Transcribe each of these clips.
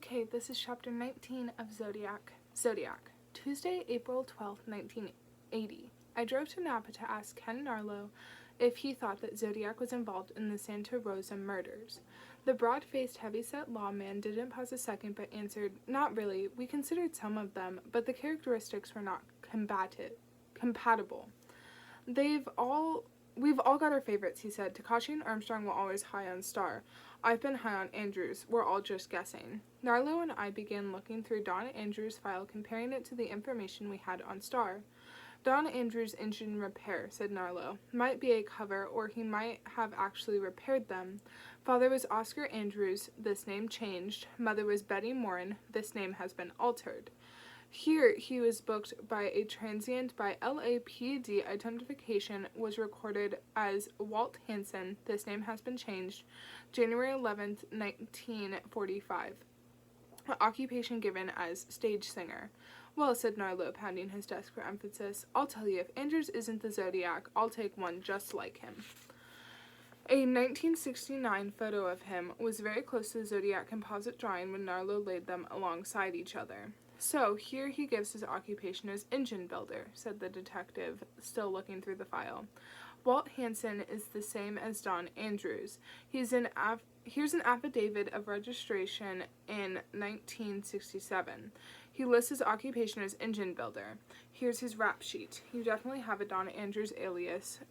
Okay, this is chapter 19 of Zodiac. Zodiac. Tuesday, April 12th, 1980. I drove to Napa to ask Ken Narlow if he thought that Zodiac was involved in the Santa Rosa murders. The broad-faced, heavy-set lawman didn't pause a second but answered, "Not really. We considered some of them, but the characteristics were not compatible. We've all got our favorites," he said. "Takashi and Armstrong were always high on Starr. I've been high on Andrews. We're all just guessing." Narlow and I began looking through Don Andrews' file, comparing it to the information we had on Starr. "Don Andrews' engine repair," said Narlow. "Might be a cover, or he might have actually repaired them. Father was Oscar Andrews, this name changed. Mother was Betty Morin, this name has been altered. Here he was booked by a transient by LAPD. Identification was recorded as Walt Hansen. This name has been changed. January 11th, 1945. Occupation given as stage singer." "Well," said Narlow, pounding his desk for emphasis, "I'll tell you, if Andrews isn't the Zodiac, I'll take one just like him." A 1969 photo of him was very close to the Zodiac composite drawing when Narlow laid them alongside each other. "So, here he gives his occupation as engine builder," said the detective, still looking through the file. "Walt Hansen is the same as Don Andrews. Here's an affidavit of registration in 1967. He lists his occupation as engine builder. Here's his rap sheet. You definitely have a Don Andrews alias,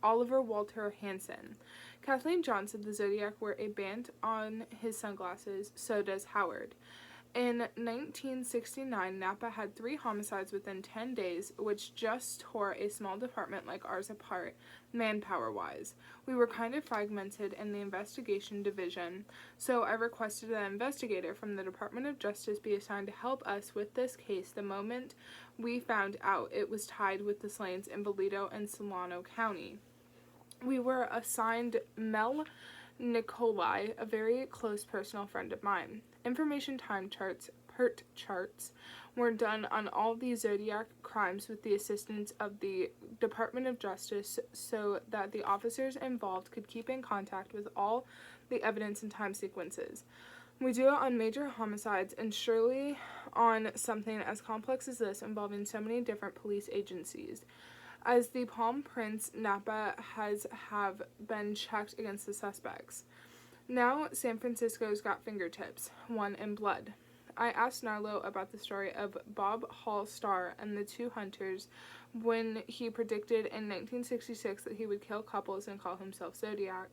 Oliver Walter Hansen. Kathleen John said the Zodiac wore a band on his sunglasses, so does Howard. In 1969, Napa had 3 homicides within 10 days, which just tore a small department like ours apart, manpower-wise. We were kind of fragmented in the investigation division, so I requested an investigator from the Department of Justice be assigned to help us with this case the moment we found out it was tied with the slayings in Vallejo and Solano County. We were assigned Mel Nicolai, a very close personal friend of mine. Information time charts, PERT charts, were done on all the Zodiac crimes with the assistance of the Department of Justice so that the officers involved could keep in contact with all the evidence and time sequences. We do it on major homicides and surely on something as complex as this involving so many different police agencies. As the palm prints Napa have been checked against the suspects. Now San Francisco's got fingertips, one in blood." I asked Narlow about the story of Bob Hall Starr and the 2 hunters when he predicted in 1966 that he would kill couples and call himself Zodiac.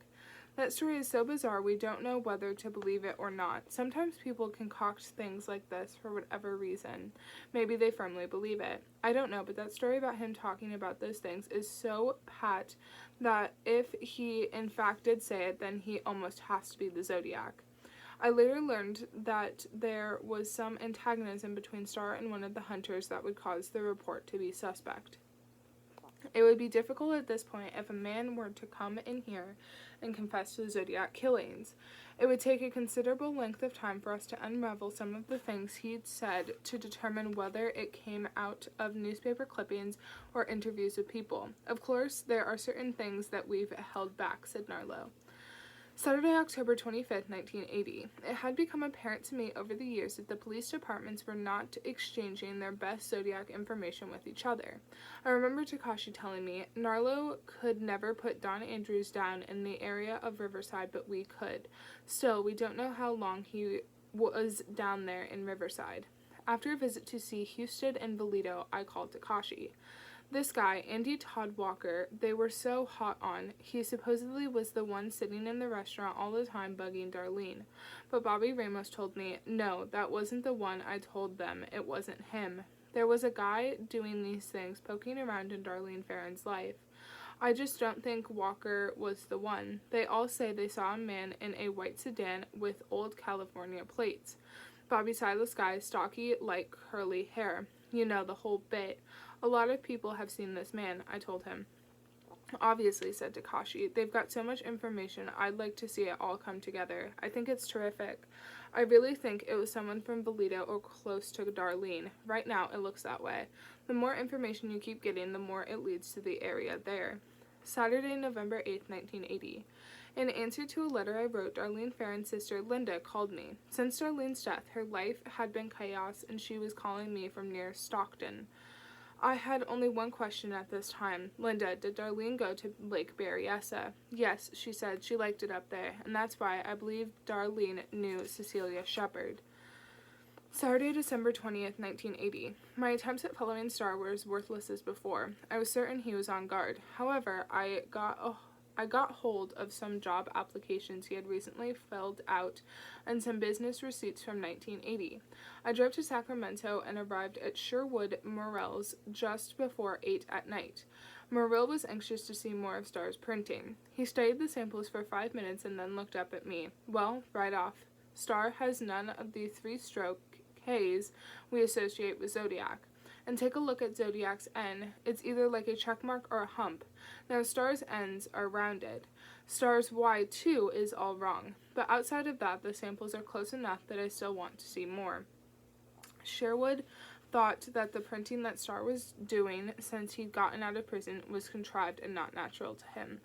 "That story is so bizarre we don't know whether to believe it or not. Sometimes people concoct things like this for whatever reason. Maybe they firmly believe it. I don't know, but that story about him talking about those things is so pat that if he in fact did say it, then he almost has to be the Zodiac." I later learned that there was some antagonism between Starr and one of the hunters that would cause the report to be suspect. "It would be difficult at this point if a man were to come in here and confess to the Zodiac killings. It would take a considerable length of time for us to unravel some of the things he'd said to determine whether it came out of newspaper clippings or interviews with people. Of course, there are certain things that we've held back," said Narlow. Saturday, October 25th, 1980. It had become apparent to me over the years that the police departments were not exchanging their best Zodiac information with each other. I remember Takashi telling me, "Narlow could never put Don Andrews down in the area of Riverside, but we could. Still, we don't know how long he was down there in Riverside." After a visit to see Houston and Vallejo, I called Takashi. "This guy, Andy Todd Walker, they were so hot on. He supposedly was the one sitting in the restaurant all the time bugging Darlene. But Bobby Ramos told me, no, that wasn't the one. I told them it wasn't him. There was a guy doing these things, poking around in Darlene Farron's life. I just don't think Walker was the one. They all say they saw a man in a white sedan with old California plates. Bobby Silas guy, stocky, light curly hair. You know, the whole bit. A lot of people have seen this man," I told him. "Obviously," said Takashi. "They've got so much information. I'd like to see it all come together. I think it's terrific. I really think it was someone from Vallejo or close to Darlene. Right now, it looks that way. The more information you keep getting, the more it leads to the area there." Saturday, November 8th, 1980. In answer to a letter I wrote, Darlene Farron's sister Linda called me. Since Darlene's death, her life had been chaos, and she was calling me from near Stockton. I had only one question at this time. Linda, did Darlene go to Lake Berryessa? Yes, she said. She liked it up there, and that's why I believe Darlene knew Cecilia Shepard. Saturday, December 20th, 1980. My attempts at following Star were as worthless as before. I was certain he was on guard. However, I got hold of some job applications he had recently filled out and some business receipts from 1980. I drove to Sacramento and arrived at Sherwood Morrell's just before 8 at night. Morrell was anxious to see more of Star's printing. He studied the samples for 5 minutes and then looked up at me. Well, right off. Star has none of the three-stroke K's we associate with Zodiac. And take a look at Zodiac's N. It's either like a check mark or a hump. Now, Star's N's are rounded. Star's Y, too, is all wrong. But outside of that, the samples are close enough that I still want to see more. Sherwood thought that the printing that Star was doing since he'd gotten out of prison was contrived and not natural to him.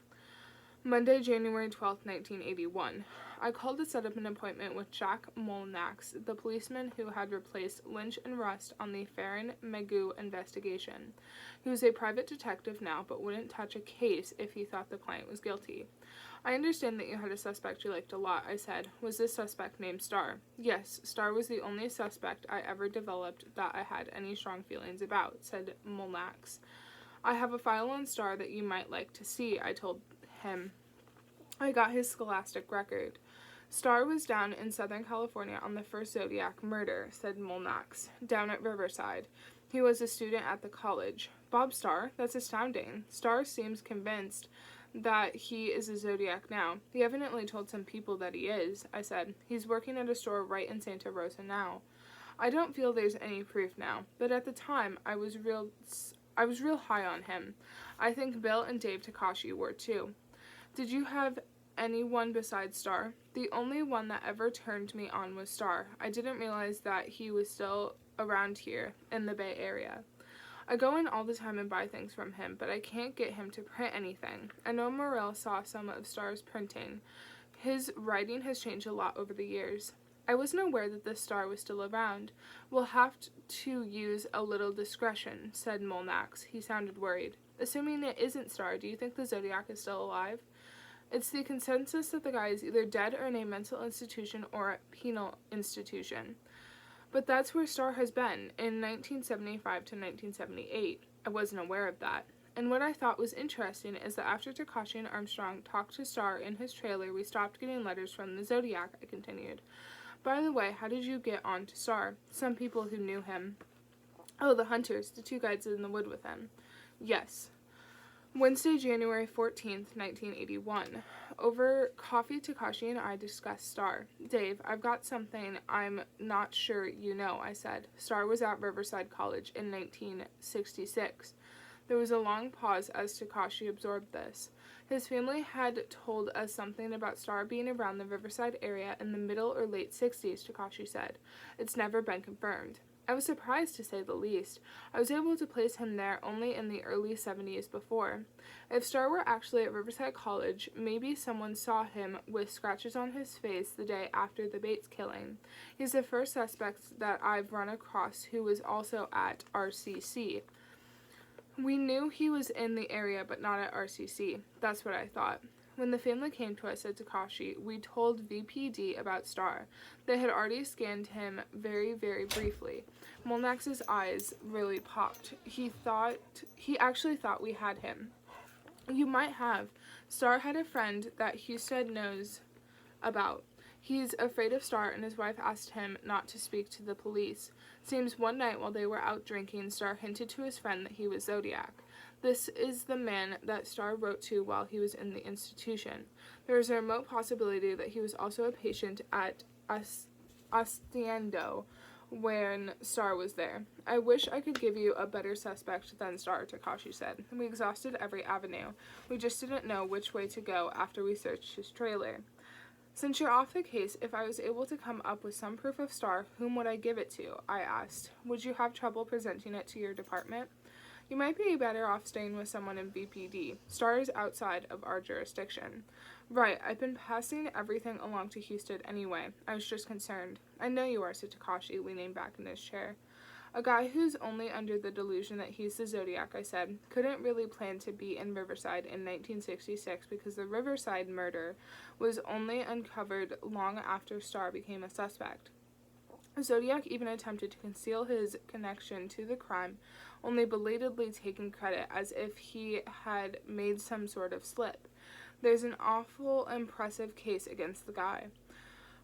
Monday, January 12, 1981. I called to set up an appointment with Jack Molnax, the policeman who had replaced Lynch and Rust on the Farron-Magoo investigation. He was a private detective now, but wouldn't touch a case if he thought the client was guilty. I understand that you had a suspect you liked a lot, I said. Was this suspect named Star? Yes, Star was the only suspect I ever developed that I had any strong feelings about, said Molnax. I have a file on Star that you might like to see, I told him. I got his scholastic record. Star was down in Southern California on the first Zodiac murder, said Molnax, down at Riverside. He was a student at the college. Bob Starr? That's astounding. Starr seems convinced that he is a Zodiac now. He evidently told some people that he is, I said. He's working at a store right in Santa Rosa now. I don't feel there's any proof now, but at the time I was real high on him. I think Bill and Dave Takashi were too. Did you have anyone besides Star? The only one that ever turned me on was Star. I didn't realize that he was still around here in the Bay Area. I go in all the time and buy things from him, but I can't get him to print anything. I know Morrell saw some of Star's printing. His writing has changed a lot over the years. I wasn't aware that this Star was still around. We'll have to use a little discretion, said Molnax. He sounded worried. Assuming it isn't Star, do you think the Zodiac is still alive? It's the consensus that the guy is either dead or in a mental institution or a penal institution. But that's where Star has been, in 1975 to 1978. I wasn't aware of that. And what I thought was interesting is that after Takashi and Armstrong talked to Star in his trailer, we stopped getting letters from the Zodiac, I continued. By the way, how did you get on to Star? Some people who knew him. Oh, the hunters, the two guides in the wood with him. Yes. Wednesday, January 14th, 1981. Over coffee, Takashi and I discussed Star. Dave, I've got something I'm not sure you know, I said. Star was at Riverside College in 1966. There was a long pause as Takashi absorbed this. His family had told us something about Star being around the Riverside area in the middle or late 60s, Takashi said. It's never been confirmed. I was surprised, to say the least. I was able to place him there only in the early 70s before. If Star were actually at Riverside College, maybe someone saw him with scratches on his face the day after the Bates killing. He's the first suspect that I've run across who was also at RCC. We knew he was in the area, but not at RCC. That's what I thought. When the family came to us, said Takashi, we told VPD about Star. They had already scanned him very, very briefly. Molnax's eyes really popped. He actually thought we had him. You might have. Star had a friend that Husted knows about. He's afraid of Star, and his wife asked him not to speak to the police. Seems one night while they were out drinking, Star hinted to his friend that he was Zodiac. This is the man that Star wrote to while he was in the institution. There is a remote possibility that he was also a patient at Hacienda when Star was there. I wish I could give you a better suspect than Star, Takashi said. We exhausted every avenue. We just didn't know which way to go after we searched his trailer. Since you're off the case, if I was able to come up with some proof of Star, whom would I give it to? I asked. Would you have trouble presenting it to your department? You might be better off staying with someone in VPD. Star is outside of our jurisdiction. Right, I've been passing everything along to Houston anyway. I was just concerned. I know you are, said Takashi, leaning back in his chair. A guy who's only under the delusion that he's the Zodiac, I said, couldn't really plan to be in Riverside in 1966 because the Riverside murder was only uncovered long after Star became a suspect. Zodiac even attempted to conceal his connection to the crime, only belatedly taking credit as if he had made some sort of slip. There's an awful impressive case against the guy.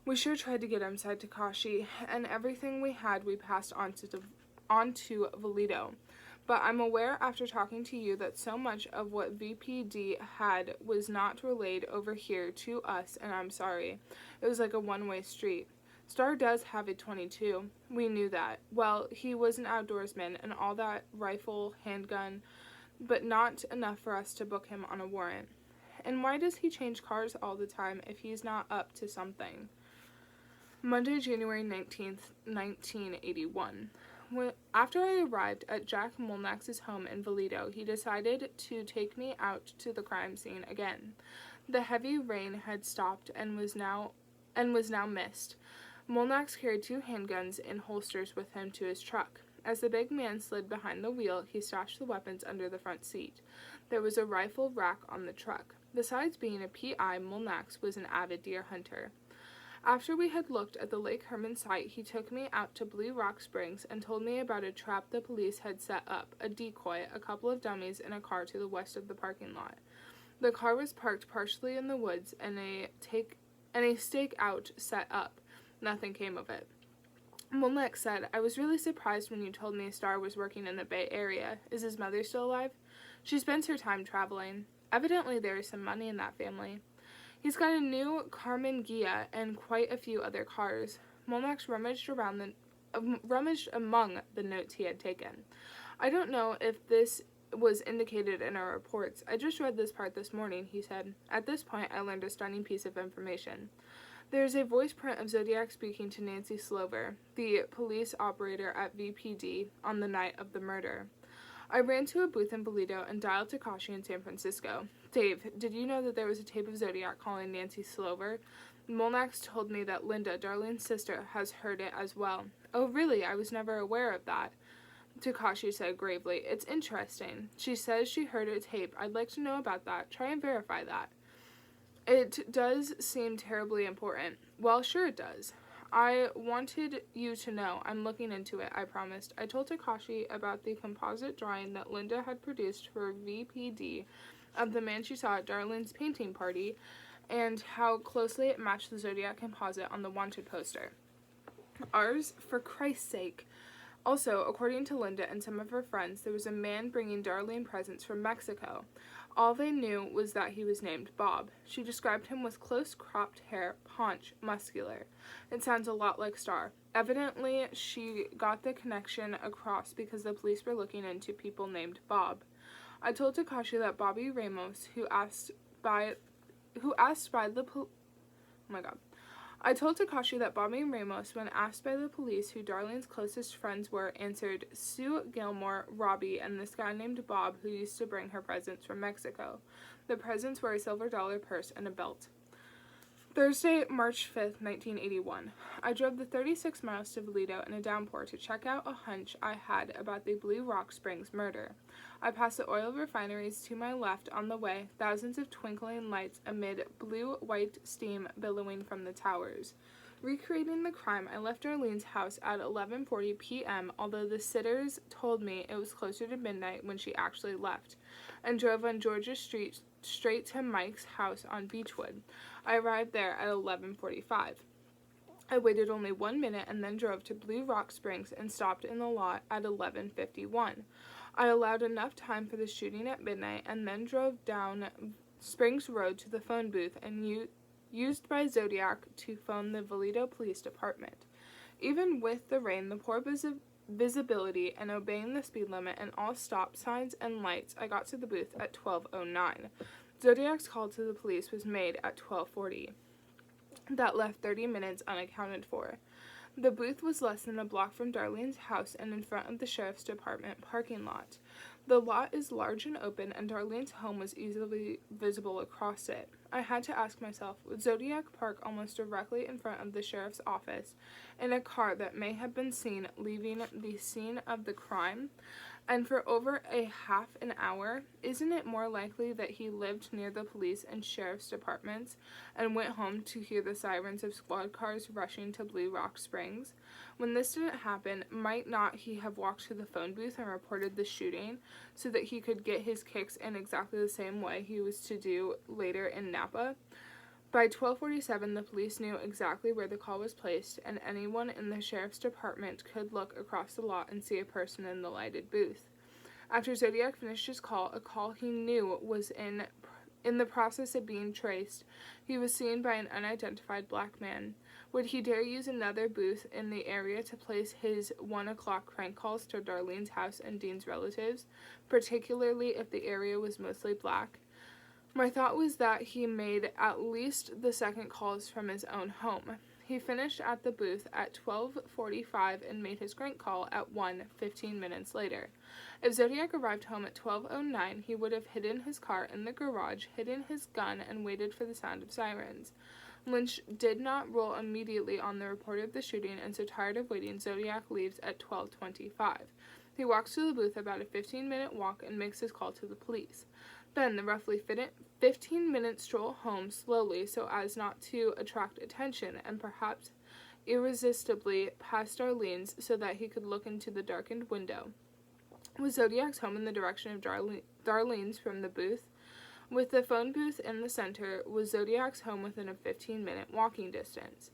We sure tried to get him, said Takashi, and everything we had we passed on to Valito. But I'm aware after talking to you that so much of what VPD had was not relayed over here to us, and I'm sorry. It was like a one-way street. Star does have a .22. We knew that. Well, he was an outdoorsman and all that, rifle, handgun, but not enough for us to book him on a warrant. And why does he change cars all the time if he's not up to something? Monday, January 19th, 1981. After I arrived at Jack Molnax's home in Valito, he decided to take me out to the crime scene again. The heavy rain had stopped and was now missed. Molnax carried 2 handguns in holsters with him to his truck. As the big man slid behind the wheel, he stashed the weapons under the front seat. There was a rifle rack on the truck. Besides being a PI, Molnax was an avid deer hunter. After we had looked at the Lake Herman site, he took me out to Blue Rock Springs and told me about a trap the police had set up, a decoy, a couple of dummies, in a car to the west of the parking lot. The car was parked partially in the woods and a stakeout set up. Nothing came of it. Molnax said, I was really surprised when you told me Star was working in the Bay Area. Is his mother still alive? She spends her time traveling. Evidently there is some money in that family. He's got a new Carmen Ghia and quite a few other cars. Molnax rummaged among the notes he had taken. I don't know if this was indicated in our reports. I just read this part this morning, he said. At this point, I learned a stunning piece of information. There is a voice print of Zodiac speaking to Nancy Slover, the police operator at VPD, on the night of the murder. I ran to a booth in Valito and dialed Takashi in San Francisco. Dave, did you know that there was a tape of Zodiac calling Nancy Slover? Molnax told me that Linda, Darlene's sister, has heard it as well. Oh, really? I was never aware of that, Takashi said gravely. It's interesting. She says she heard a tape. I'd like to know about that. Try and verify that. It does seem terribly important. Well, sure it does. I wanted you to know. I'm looking into it, I promised. I told Takashi about the composite drawing that Linda had produced for VPD of the man she saw at Darlene's painting party and how closely it matched the Zodiac composite on the wanted poster. Ours? For Christ's sake. Also, according to Linda and some of her friends, there was a man bringing Darlene presents from Mexico. All they knew was that he was named Bob. She described him with close cropped hair, paunch, muscular. It sounds a lot like Star. Evidently, she got the connection across because the police were looking into people named Bob. I told Takashi that Bobby Ramos, I told Takashi that Bobby Ramos, when asked by the police who Darlene's closest friends were, answered Sue Gilmore, Robbie, and this guy named Bob who used to bring her presents from Mexico. The presents were a silver dollar purse and a belt. Thursday, March 5th, 1981. I drove the 36 miles to Valito in a downpour to check out a hunch I had about the Blue Rock Springs murder. I passed the oil refineries to my left on the way, thousands of twinkling lights amid blue-white steam billowing from the towers. Recreating the crime, I left Darlene's house at 11:40 p.m., although the sitters told me it was closer to midnight when she actually left, and drove on Georgia Street straight to Mike's house on Beechwood. I arrived there at 11:45. I waited only 1 minute and then drove to Blue Rock Springs and stopped in the lot at 11:51. I allowed enough time for the shooting at midnight and then drove down Springs Road to the phone booth and used by Zodiac to phone the Valito Police Department. Even with the rain, the poor visibility, and obeying the speed limit and all stop signs and lights, I got to the booth at 12:09. Zodiac's call to the police was made at 12:40. That left 30 minutes unaccounted for. The booth was less than a block from Darlene's house and in front of the sheriff's department parking lot. The lot is large and open, and Darlene's home was easily visible across it. I had to ask myself, would Zodiac park almost directly in front of the sheriff's office in a car that may have been seen leaving the scene of the crime? And for over a half an hour, isn't it more likely that he lived near the police and sheriff's departments and went home to hear the sirens of squad cars rushing to Blue Rock Springs? When this didn't happen, might not he have walked to the phone booth and reported the shooting so that he could get his kicks in exactly the same way he was to do later in Napa? By 12:47, the police knew exactly where the call was placed, and anyone in the sheriff's department could look across the lot and see a person in the lighted booth. After Zodiac finished his call, a call he knew was in the process of being traced, he was seen by an unidentified black man. Would he dare use another booth in the area to place his 1 o'clock prank calls to Darlene's house and Dean's relatives, particularly if the area was mostly black? My thought was that he made at least the second calls from his own home. He finished at the booth at 12:45 and made his crank call at 1, 15 minutes later. If Zodiac arrived home at 12:09, he would have hidden his car in the garage, hidden his gun, and waited for the sound of sirens. Lynch did not rule immediately on the report of the shooting, and so tired of waiting, Zodiac leaves at 12:25. He walks to the booth about a 15-minute walk and makes his call to the police. Then the roughly 15-minute stroll home slowly so as not to attract attention, and perhaps irresistibly past Darlene's so that he could look into the darkened window. Was Zodiac's home in the direction of Darlene's from the booth? With the phone booth in the center, was Zodiac's home within a 15-minute walking distance?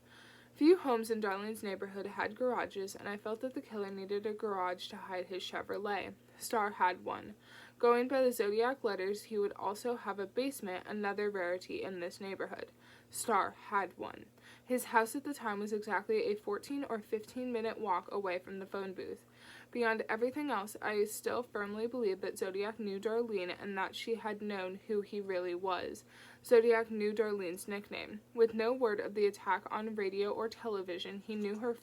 Few homes in Darlene's neighborhood had garages, and I felt that the killer needed a garage to hide his Chevrolet. Star had one. Going by the Zodiac letters, he would also have a basement, another rarity in this neighborhood. Star had one. His house at the time was exactly a 14 or 15-minute walk away from the phone booth. Beyond everything else, I still firmly believed that Zodiac knew Darlene and that she had known who he really was. Zodiac knew Darlene's nickname. With no word of the attack on radio or television, he knew her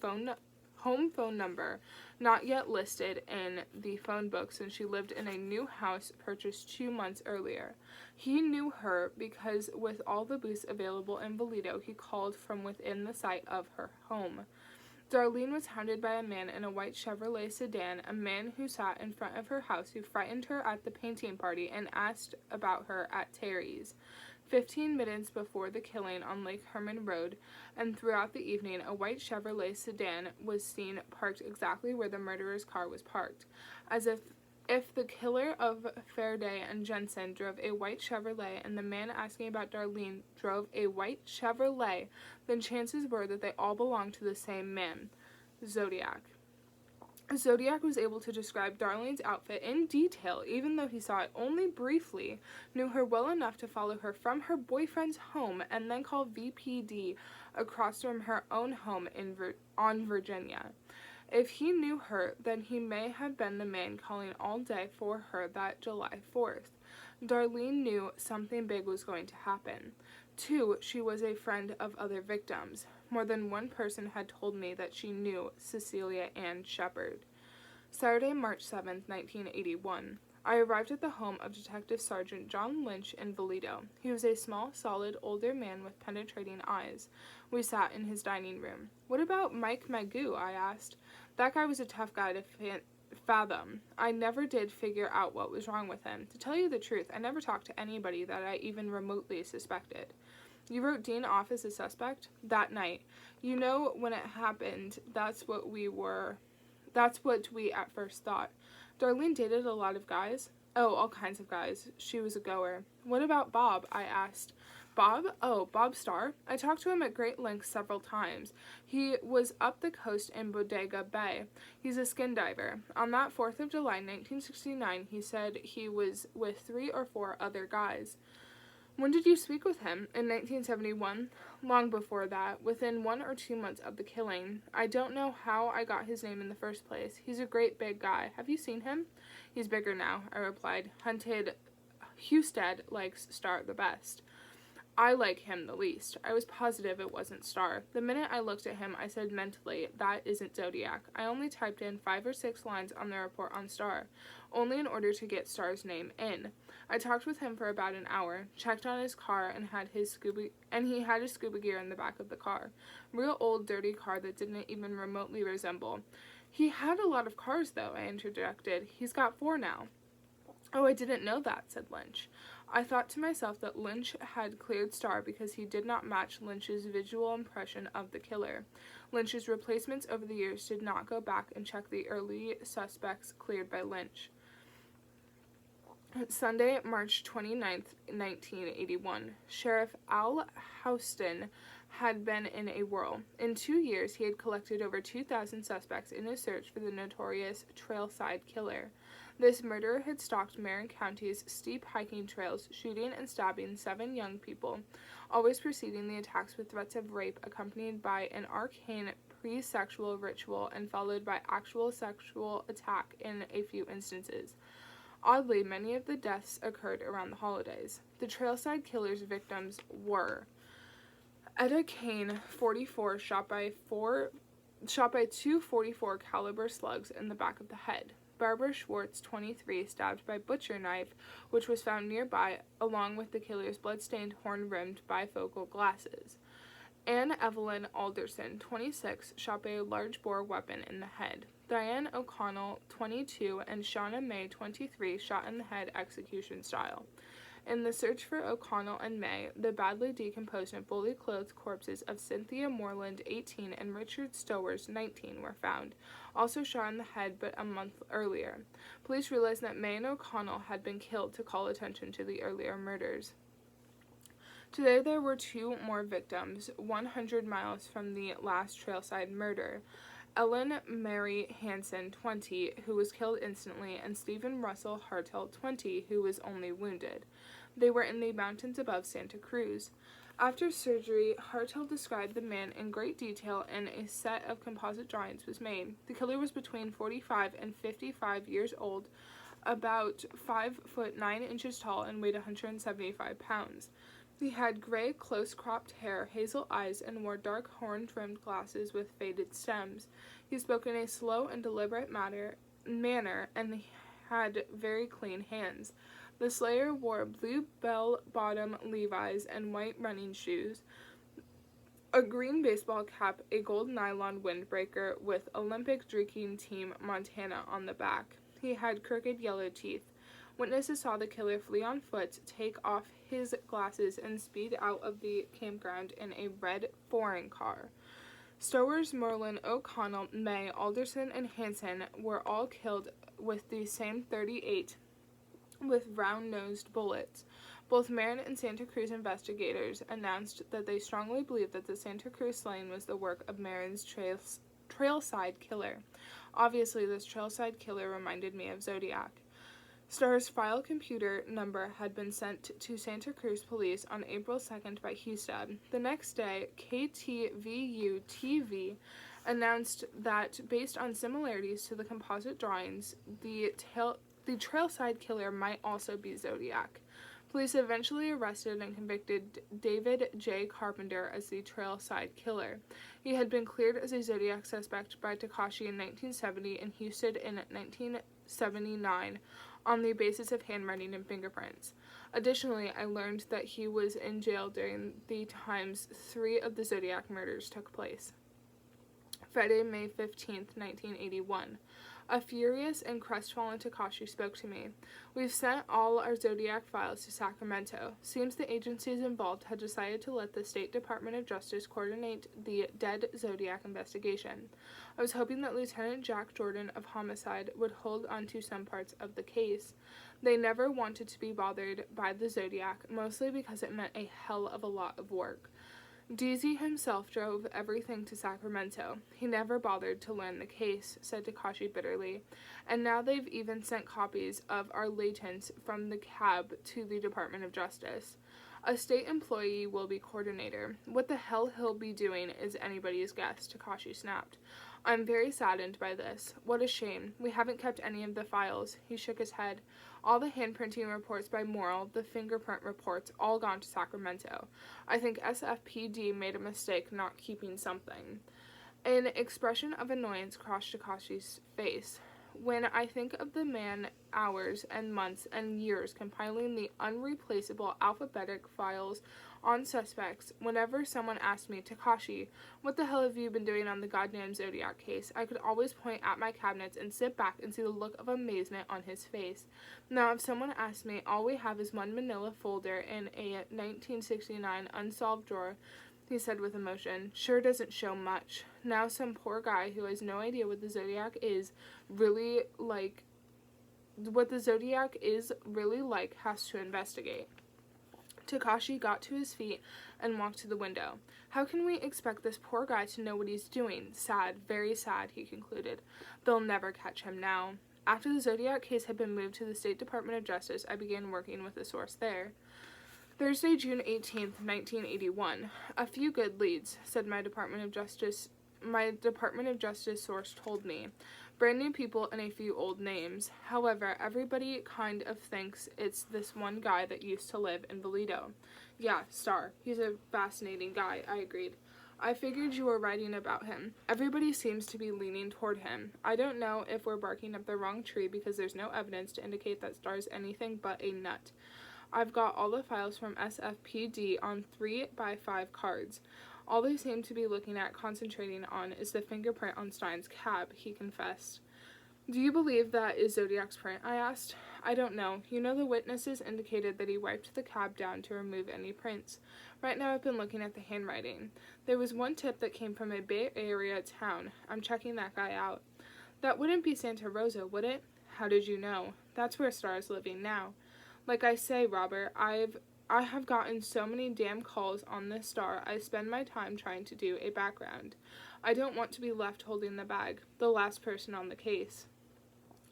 home phone number, not yet listed in the phone book since she lived in a new house purchased 2 months earlier. He knew her because with all the booths available in Valito, he called from within the sight of her home. Darlene was hounded by a man in a white Chevrolet sedan, a man who sat in front of her house who frightened her at the painting party and asked about her at Terry's. 15 minutes before the killing on Lake Herman Road, and throughout the evening, a white Chevrolet sedan was seen parked exactly where the murderer's car was parked, as if the killer of Faraday and Jensen drove a white Chevrolet and the man asking about Darlene drove a white Chevrolet, then chances were that they all belonged to the same man, Zodiac. Zodiac was able to describe Darlene's outfit in detail, even though he saw it only briefly, knew her well enough to follow her from her boyfriend's home and then call VPD across from her own home on Virginia. If he knew her, then he may have been the man calling all day for her that July 4th. Darlene knew something big was going to happen. 2, she was a friend of other victims. More than one person had told me that she knew Cecilia Ann Shepard. Saturday, March 7th, 1981. I arrived at the home of Detective Sergeant John Lynch in Valito. He was a small, solid, older man with penetrating eyes. We sat in his dining room. "What about Mike Magoo?" I asked. That guy was a tough guy to fathom. I never did figure out what was wrong with him. To tell you the truth, I never talked to anybody that I even remotely suspected. "You wrote Dean off as a suspect?" "That night. You know, when it happened, that's what we at first thought." "Darlene dated a lot of guys?" "Oh, all kinds of guys. She was a goer." "What about Bob?" I asked. "Bob? Oh, Bob Starr? I talked to him at great length several times. He was up the coast in Bodega Bay. He's a skin diver. On that 4th of July, 1969, he said he was with 3 or 4 other guys." "When did you speak with him?" "In 1971. Long before that, within 1 or 2 months of the killing. I don't know how I got his name in the first place. He's a great big guy. Have you seen him?" "He's bigger now," I replied. "Husted likes Starr the best." I like him the least. I was positive it wasn't Star. The minute I looked at him, I said mentally, that isn't Zodiac. I only typed in 5 or 6 lines on the report on Star, only in order to get Star's name in. I talked with him for about an hour, checked on his car, and he had his scuba gear in the back of the car. Real old, dirty car that didn't even remotely resemble. He had a lot of cars, though, I interjected. He's got 4 now. Oh, I didn't know that, said Lynch. I thought to myself that Lynch had cleared Star because he did not match Lynch's visual impression of the killer. Lynch's replacements over the years did not go back and check the early suspects cleared by Lynch. Sunday, March 29th, 1981. Sheriff Al Houston had been in a whirl. In 2 years, he had collected over 2,000 suspects in his search for the notorious Trailside Killer. This murderer had stalked Marin County's steep hiking trails, shooting and stabbing 7 young people, always preceding the attacks with threats of rape accompanied by an arcane pre-sexual ritual and followed by actual sexual attack in a few instances. Oddly, many of the deaths occurred around the holidays. The Trailside Killer's victims were Etta Kane, 44, shot by 2 .44 caliber slugs in the back of the head. Barbara Schwartz, 23, stabbed by butcher knife, which was found nearby, along with the killer's blood-stained, horn-rimmed bifocal glasses. Anne Evelyn Alderson, 26, shot by a large-bore weapon in the head. Diane O'Connell, 22, and Shauna May, 23, shot in the head execution style. In the search for O'Connell and May, the badly decomposed and fully clothed corpses of Cynthia Moreland, 18, and Richard Stowers, 19, were found, also shot in the head but a month earlier. Police realized that May and O'Connell had been killed to call attention to the earlier murders. Today there were 2 more victims, 100 miles from the last Trailside murder. Ellen Mary Hansen, 20, who was killed instantly, and Stephen Russell Hartel, 20, who was only wounded. They were in the mountains above Santa Cruz. After surgery, Hartel described the man in great detail, and a set of composite drawings was made. The killer was between 45 and 55 years old, about 5 foot 9 inches tall, and weighed 175 pounds. He had gray, close-cropped hair, hazel eyes, and wore dark horn-rimmed glasses with faded stems. He spoke in a slow and deliberate manner, and had very clean hands. The slayer wore blue bell-bottom Levi's and white running shoes, a green baseball cap, a gold nylon windbreaker with Olympic Drinking Team Montana on the back. He had crooked yellow teeth. Witnesses saw the killer flee on foot, take off his glasses, and speed out of the campground in a red foreign car. Stowers, Moreland, O'Connell, May, Alderson, and Hansen were all killed with the same .38 with round-nosed bullets. Both Marin and Santa Cruz investigators announced that they strongly believed that the Santa Cruz slaying was the work of Marin's Trailside Killer. Obviously, this Trailside Killer reminded me of Zodiac. Star's file computer number had been sent to Santa Cruz police on April 2nd by Husted. The next day, KTVU-TV announced that, based on similarities to the composite drawings, the Trailside Killer might also be Zodiac. Police eventually arrested and convicted David J. Carpenter as the Trailside Killer. He had been cleared as a Zodiac suspect by Takashi in 1970 and Husted in 1979 on the basis of handwriting and fingerprints. Additionally, I learned that he was in jail during the times 3 of the Zodiac murders took place. Friday, May 15th, 1981. A furious and crestfallen Takashi spoke to me. We've sent all our Zodiac files to Sacramento. Seems the agencies involved had decided to let the State Department of Justice coordinate the dead Zodiac investigation. I was hoping that Lieutenant Jack Jordan of Homicide would hold on to some parts of the case. They never wanted to be bothered by the Zodiac, mostly because it meant a hell of a lot of work. DZ himself drove everything to Sacramento. He never bothered to learn the case, said Takashi bitterly. And now they've even sent copies of our latents from the cab to the Department of Justice. A state employee will be coordinator. What the hell he'll be doing is anybody's guess, Takashi snapped. I'm very saddened by this. What a shame. We haven't kept any of the files. He shook his head. All the handprinting reports by Morrill, the fingerprint reports, all gone to Sacramento. I think SFPD made a mistake not keeping something. An expression of annoyance crossed Takashi's face. When I think of the man hours and months and years compiling the unreplaceable alphabetic files on suspects, whenever someone asked me, Takashi, what the hell have you been doing on the goddamn Zodiac case, I could always point at my cabinets and sit back and see the look of amazement on his face. Now, if someone asked me, all we have is one manila folder in a 1969 unsolved drawer, he said with emotion, sure doesn't show much. Now some poor guy who has no idea what the Zodiac is really like has to investigate. Takashi got to his feet and walked to the window. How can we expect this poor guy to know what he's doing? Sad, very sad, he concluded. They'll never catch him now. After the Zodiac case had been moved to the State Department of Justice, I began working with a source there. Thursday, June 18th, 1981. A few good leads, said my Department of Justice source told me. Brand new people and a few old names. However, everybody kind of thinks it's this one guy that used to live in Vallejo. Yeah, Star. He's a fascinating guy, I agreed. I figured you were writing about him. Everybody seems to be leaning toward him. I don't know if we're barking up the wrong tree because there's no evidence to indicate that Star's anything but a nut. I've got all the files from SFPD on 3x5 cards. All they seem to be looking at concentrating on is the fingerprint on Stein's cab, he confessed. Do you believe that is Zodiac's print? I asked. I don't know. You know, the witnesses indicated that he wiped the cab down to remove any prints. Right now I've been looking at the handwriting. There was one tip that came from a Bay Area town. I'm checking that guy out. That wouldn't be Santa Rosa, would it? How did you know? That's where Star is living now. Like I say, Robert, I have gotten so many damn calls on this Star, I spend my time trying to do a background. I don't want to be left holding the bag, the last person on the case.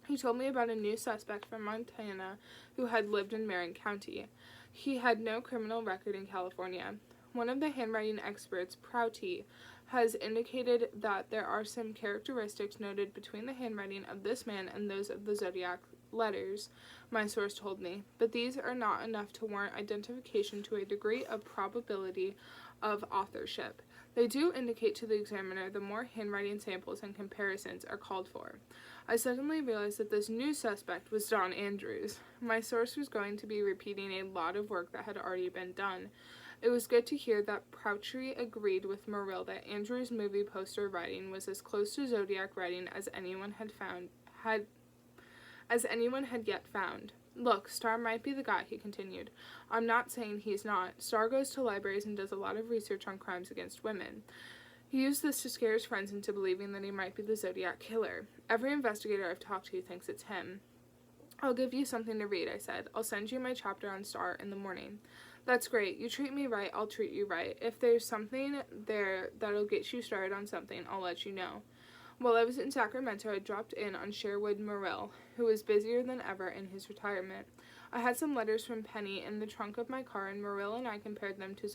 He told me about a new suspect from Montana who had lived in Marin County. He had no criminal record in California. One of the handwriting experts, Prouty, has indicated that there are some characteristics noted between the handwriting of this man and those of the Zodiac letters, my source told me, but these are not enough to warrant identification to a degree of probability of authorship. They do indicate to the examiner the more handwriting samples and comparisons are called for. I suddenly realized that this new suspect was Don Andrews. My source was going to be repeating a lot of work that had already been done. It was good to hear that Prouty agreed with Morrill that Andrews' movie poster writing was as close to Zodiac writing as anyone had yet found. Look, Star might be the guy, he continued. I'm not saying he's not. Star goes to libraries and does a lot of research on crimes against women. He used this to scare his friends into believing that he might be the Zodiac killer. Every investigator I've talked to thinks it's him. I'll give you something to read, I said. I'll send you my chapter on Star in the morning. That's great. You treat me right, I'll treat you right. If there's something there that'll get you started on something, I'll let you know. While I was in Sacramento, I dropped in on Sherwood Morrill, who was busier than ever in his retirement. I had some letters from Penny in the trunk of my car, and Morrill and I compared them to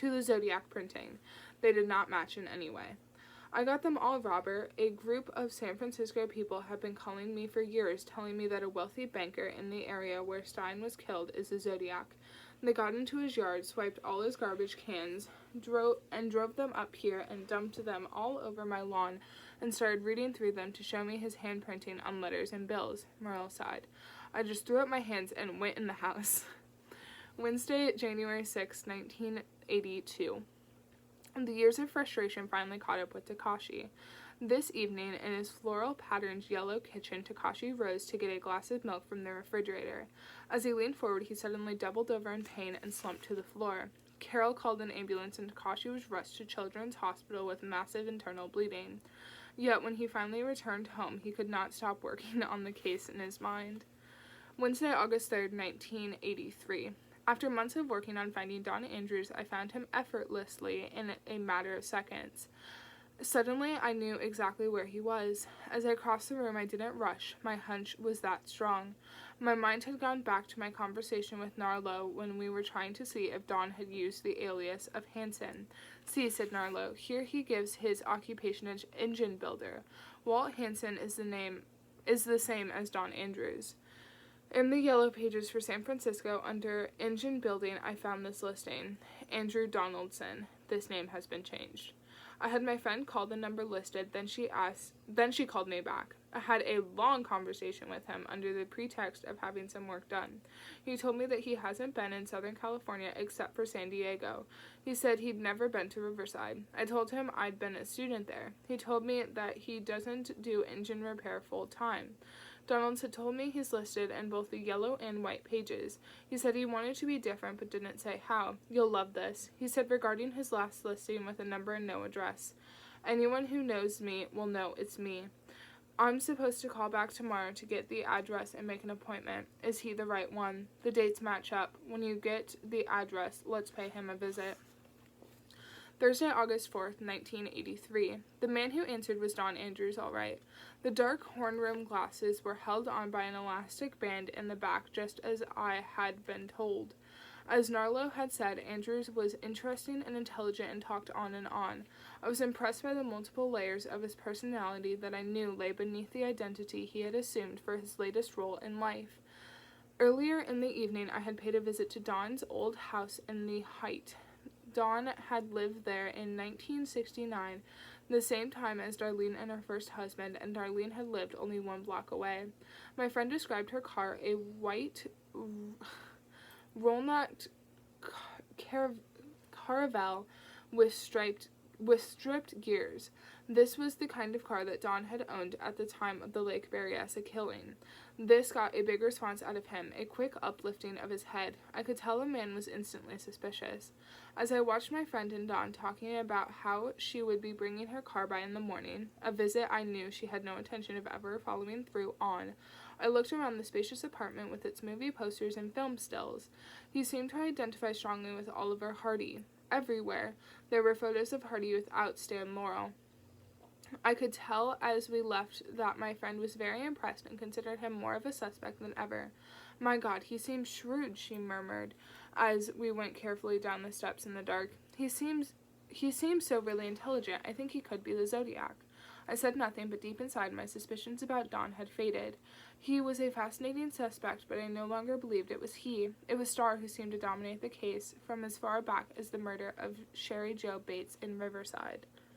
the Zodiac printing. They did not match in any way. I got them all, Robert. A group of San Francisco people have been calling me for years, telling me that a wealthy banker in the area where Stein was killed is the Zodiac. They got into his yard, swiped all his garbage cans, drove them up here and dumped them all over my lawn, and started reading through them to show me his handprinting on letters and bills. Morrill sighed. I just threw up my hands and went in the house. Wednesday, January 6, 1982. The years of frustration finally caught up with Takashi. This evening, in his floral-patterned yellow kitchen, Takashi rose to get a glass of milk from the refrigerator. As he leaned forward, he suddenly doubled over in pain and slumped to the floor. Carol called an ambulance, and Takashi was rushed to Children's Hospital with massive internal bleeding. Yet, when he finally returned home, he could not stop working on the case in his mind. Wednesday, August 3rd, 1983. After months of working on finding Don Andrews, I found him effortlessly in a matter of seconds. Suddenly, I knew exactly where he was. As I crossed the room, I didn't rush. My hunch was that strong. My mind had gone back to my conversation with Narlo when we were trying to see if Don had used the alias of Hansen. See, said Narlo, here he gives his occupation as engine builder. Walt Hansen is the same as Don Andrews. In the yellow pages for San Francisco, under engine building, I found this listing. Andrew Donaldson. This name has been changed. I had my friend call the number listed, then she called me back. I had a long conversation with him under the pretext of having some work done. He told me that he hasn't been in Southern California except for San Diego. He said he'd never been to Riverside. I told him I'd been a student there. He told me that he doesn't do engine repair full time. Donalds had told me he's listed in both the yellow and white pages. He said he wanted to be different but didn't say how. You'll love this. He said regarding his last listing with a number and no address. Anyone who knows me will know it's me. I'm supposed to call back tomorrow to get the address and make an appointment. Is he the right one? The dates match up. When you get the address, let's pay him a visit. Thursday, August 4th, 1983. The man who answered was Don Andrews, all right. The dark horn-rimmed glasses were held on by an elastic band in the back, just as I had been told. As Narlo had said, Andrews was interesting and intelligent and talked on and on. I was impressed by the multiple layers of his personality that I knew lay beneath the identity he had assumed for his latest role in life. Earlier in the evening, I had paid a visit to Don's old house in the Height. Dawn had lived there in 1969, the same time as Darlene and her first husband, and Darlene had lived only 1 block away. My friend described her car, a white Rollnack Caravelle with stripped gears. This was the kind of car that Don had owned at the time of the Lake Berryessa killing. This got a big response out of him, a quick uplifting of his head. I could tell the man was instantly suspicious. As I watched my friend and Dawn talking about how she would be bringing her car by in the morning, a visit I knew she had no intention of ever following through on, I looked around the spacious apartment with its movie posters and film stills. He seemed to identify strongly with Oliver Hardy. Everywhere, there were photos of Hardy without Stan Laurel. I could tell as we left that my friend was very impressed and considered him more of a suspect than ever. My God, he seems shrewd, she murmured as we went carefully down the steps in the dark. He seems so really intelligent. I think he could be the Zodiac. I said nothing, but deep inside my suspicions about Don had faded. He was a fascinating suspect, but I no longer believed it was he. It was Starr who seemed to dominate the case from as far back as the murder of Sherry Jo Bates in Riverside.